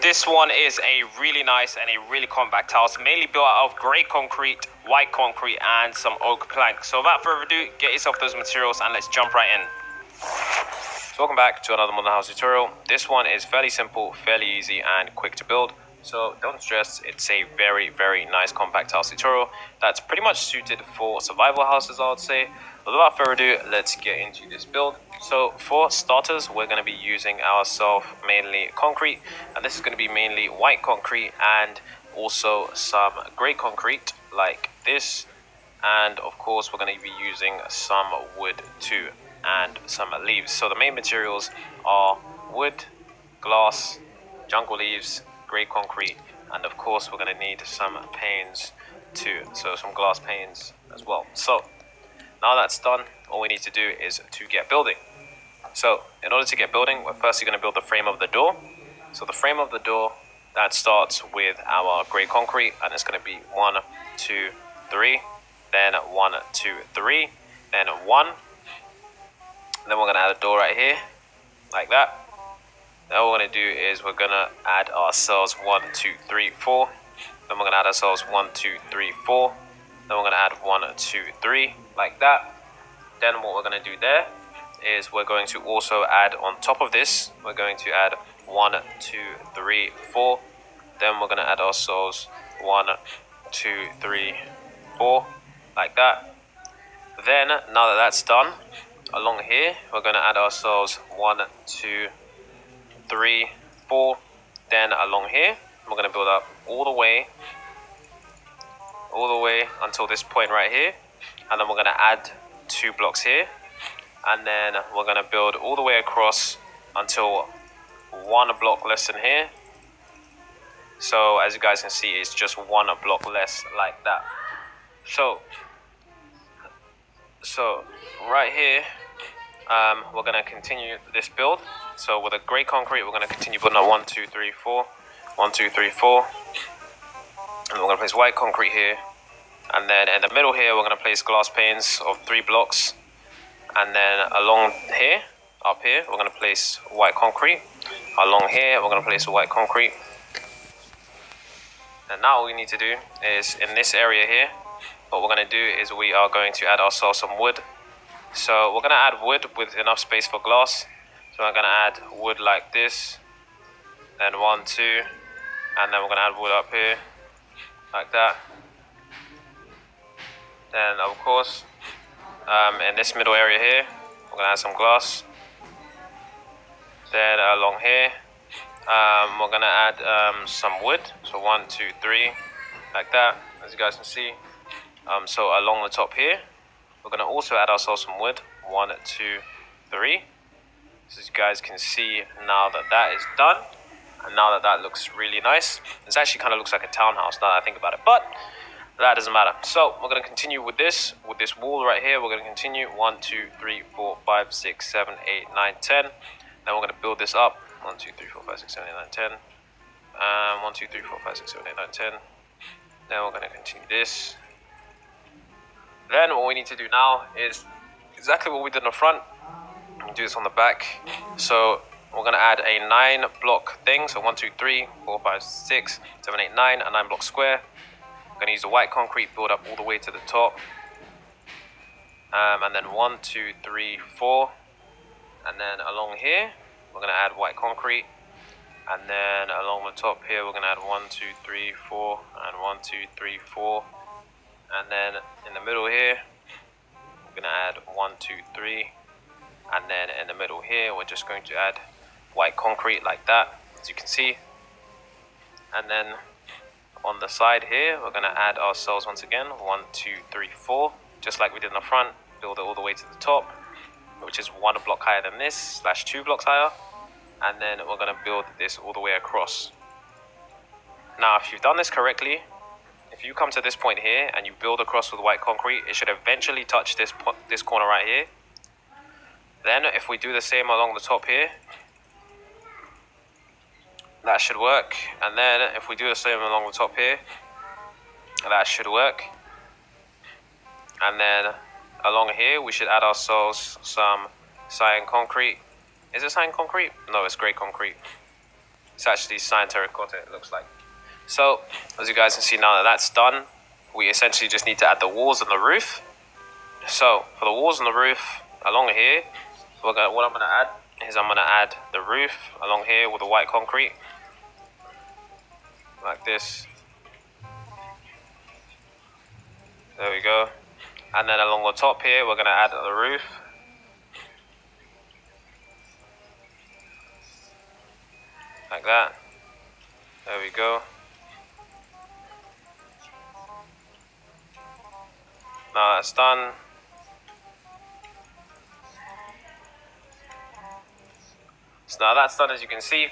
this one is a really nice and a really compact house, mainly built out of grey concrete, white concrete, and some oak plank. So without further ado, get yourself those materials and let's jump right in. So welcome back to another modern house tutorial. This one is fairly simple, fairly easy, and quick to build. So don't stress, it's a very, very nice compact house tutorial that's pretty much suited for survival houses, I would say. But without further ado, let's get into this build. So for starters, we're going to be using ourselves mainly concrete, and this is going to be mainly white concrete and also some grey concrete like this. And of course, we're going to be using some wood too and some leaves. So the main materials are wood, glass, jungle leaves, grey concrete, and of course we're going to need some panes too, so some glass panes as well. So now that's done, all we need to do is to get building. So in order to get building, we're firstly going to build the frame of the door. So the frame of the door, that starts with our grey concrete, and it's going to be 1, 2, 3, then 1, 2, 3, then 1. Then we're going to add a door right here, like that. Then what we're going to do is we're going to add ourselves 1, 2, 3, 4. Then we're going to add ourselves 1, 2, 3, 4. Then we're going to add 1, 2, 3, like that. Then what we're going to do there is we're going to also add on top of this, we're going to add 1, 2, 3, 4. Then we're going to add ourselves 1, 2, 3, 4, like that. Then, now that that's done, along here, we're going to add ourselves 1, 2, 3, 4. Then along here, we're going to build up all the way until this point right here. And then we're going to add 2 blocks here. And then we're going to build all the way across until 1 block less than here. So as you guys can see, it's just 1 block less like that. So right here, we're going to continue this build. So with a grey concrete, we're going to continue building up 1, 2, 3, 4, 1, 2, 3, 4. And we're going to place white concrete here. And then in the middle here, we're going to place glass panes of 3 blocks. And then along here, up here, we're going to place white concrete. Along here, we're going to place white concrete. And now all we need to do is in this area here, what we're going to do is we are going to add ourselves some wood. So we're going to add wood with enough space for glass. So we're going to add wood like this. Then 1, 2. And then we're going to add wood up here, like that. Then of course, in this middle area here, we're going to add some glass. Then along here, we're going to add some wood. So 1, 2, 3, like that, as you guys can see. So along the top here, we're going to also add ourselves some wood. 1, 2, 3. So as you guys can see, now that that is done, and now that that looks really nice, it actually kind of looks like a townhouse now that I think about it, but that doesn't matter. So we're going to continue with this wall right here. We're going to continue 1, 2, 3, 4, 5, 6, 7, 8, 9, 10. Then we're going to build this up. 1, 2, 3, 4, 5, 6, 7, 8, 9, 10. 1, 2, 3, 4, 5, 6, 7, 8, 9, 10. Then we're going to continue this. Then what we need to do now is exactly what we did in the front. We'll do this on the back. So we're going to add a 9 block thing. So 1, 2, 3, 4, 5, 6, 7, 8, 9, a 9 block square. We're going to use the white concrete, build up all the way to the top. And then 1, 2, 3, 4. And then along here, we're going to add white concrete. And then along the top here, we're going to add 1, 2, 3, 4, and 1, 2, 3, 4. And then in the middle here, we're going to add 1, 2, 3. And then in the middle here, we're just going to add white concrete like that, as you can see. And then on the side here, we're going to add ourselves once again 1, 2, 3, 4, just like we did in the front. Build it all the way to the top, which is 1 block higher than this, / 2 blocks higher. And then we're going to build this all the way across. Now, if you've done this correctly, if you come to this point here and you build across with white concrete, it should eventually touch this corner right here. Then if we do the same along the top here, that should work. And then if we do the same along the top here, that should work. And then along here, we should add ourselves some cyan concrete. Is it cyan concrete? No, it's grey concrete. It's actually cyan terracotta, it looks like. So, as you guys can see, now that that's done, we essentially just need to add the walls and the roof. So, for the walls and the roof along here, what I'm going to add is I'm going to add the roof along here with the white concrete. Like this. There we go. And then along the top here, we're going to add the roof. Like that. There we go. Now that's done. So now that's done, as you can see.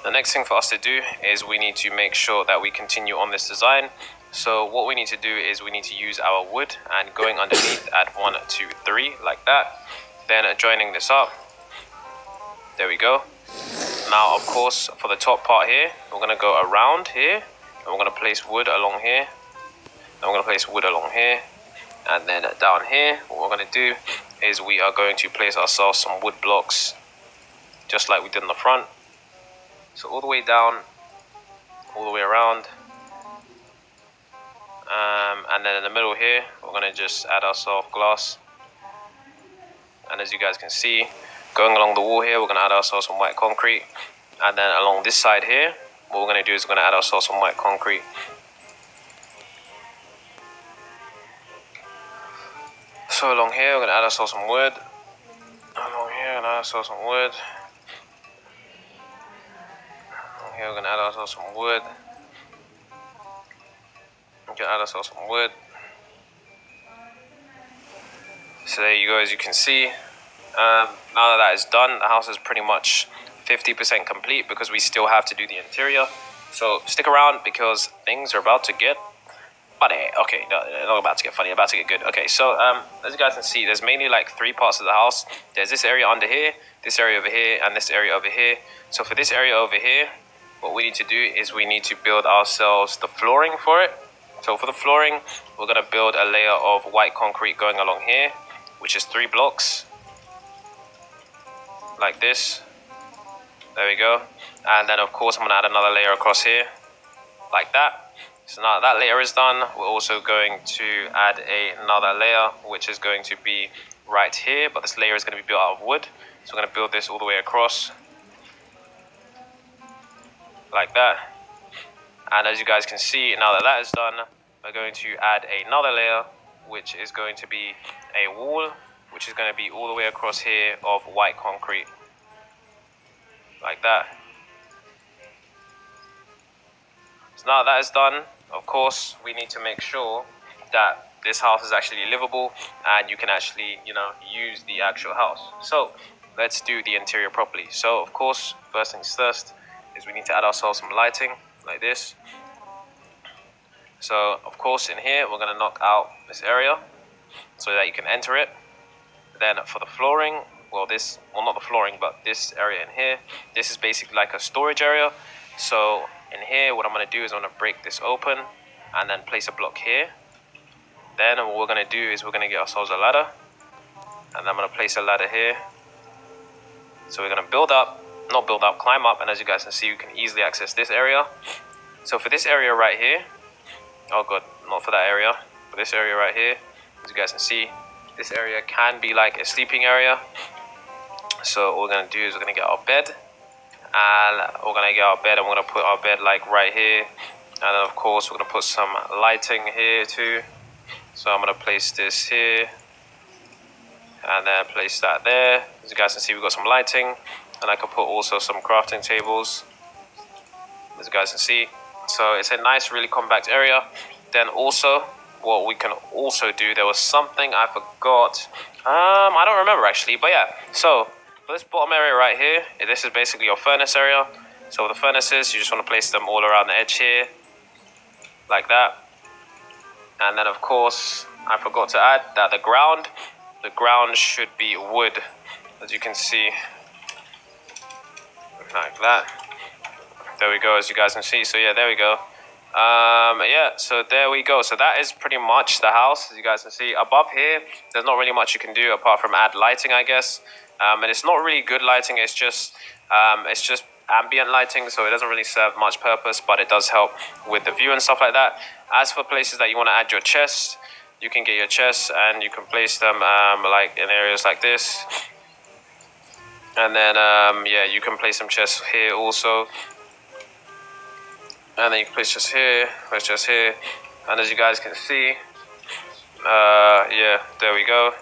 The next thing for us to do is we need to make sure that we continue on this design. So what we need to do is we need to use our wood and going underneath at 1, 2, 3 like that. Then joining this up. There we go. Now of course for the top part here, we're going to go around here and we're going to place wood along here. And we're going to place wood along here. And then down here, what we're going to do is we are going to place ourselves some wood blocks just like we did in the front. So all the way down, all the way around. And then in the middle here, we're going to just add ourselves glass. And as you guys can see, going along the wall here, we're going to add ourselves some white concrete. And then along this side here, what we're going to do is we're going to add ourselves some white concrete. So along here, we're going to add ourselves some wood. Along here, we're going to add ourselves some wood. Along here, we're going to add ourselves some wood. We're going to add ourselves some wood. So there you go, as you can see. Now that that is done, the house is pretty much 50% complete because we still have to do the interior. So stick around because things are about to get funny. Okay, no, not about to get funny, about to get good. Okay, so as you guys can see, there's mainly like 3 parts of the house. There's this area under here, this area over here, and this area over here. So for this area over here, what we need to do is we need to build ourselves the flooring for it. So for the flooring, we're going to build a layer of white concrete going along here, which is 3 blocks. Like this. There we go. And then of course I'm going to add another layer across here. Like that. So now that layer is done, we're also going to add another layer, which is going to be right here. But this layer is going to be built out of wood. So we're going to build this all the way across. Like that. And as you guys can see, now that that is done, we're going to add another layer, which is going to be a wall, which is going to be all the way across here of white concrete. Like that. So now that is done, of course, we need to make sure that this house is actually livable and you can actually, use the actual house. So let's do the interior properly. So of course, first things first is we need to add ourselves some lighting like this. So of course in here, we're going to knock out this area so that you can enter it. Then for the flooring, not the flooring, but this area in here, this is basically like a storage area. So in here, what I'm going to do is I'm going to break this open and then place a block here. Then what we're going to do is we're going to get ourselves a ladder. And I'm going to place a ladder here. So we're going to climb up. And as you guys can see, you can easily access this area. So for this area right here, oh god, not for that area, but this area right here, as you guys can see, this area can be like a sleeping area. So what we're going to do is we're going to get our bed. And we're going to get our bed and we're going to put our bed like right here. And then of course we're going to put some lighting here too. So I'm going to place this here. And then place that there. As you guys can see, we've got some lighting. And I can put also some crafting tables. As you guys can see. So it's a nice, really compact area. Then also, what we can also do, there was something I forgot. I don't remember actually, but yeah. So for this bottom area right here, this is basically your furnace area. So the furnaces, you just want to place them all around the edge here, like that. And then of course, I forgot to add that the ground should be wood, as you can see, like that. There we go, as you guys can see. So yeah, there we go. So there we go. So that is pretty much the house, as you guys can see. Above here, there's not really much you can do apart from add lighting, I guess. And it's not really good lighting. It's just ambient lighting, so it doesn't really serve much purpose, but it does help with the view and stuff like that. As for places that you want to add your chests, you can get your chests and you can place them like in areas like this. And then yeah, you can place some chests here also. And then you can place chests here, place chests here. And as you guys can see, yeah, there we go.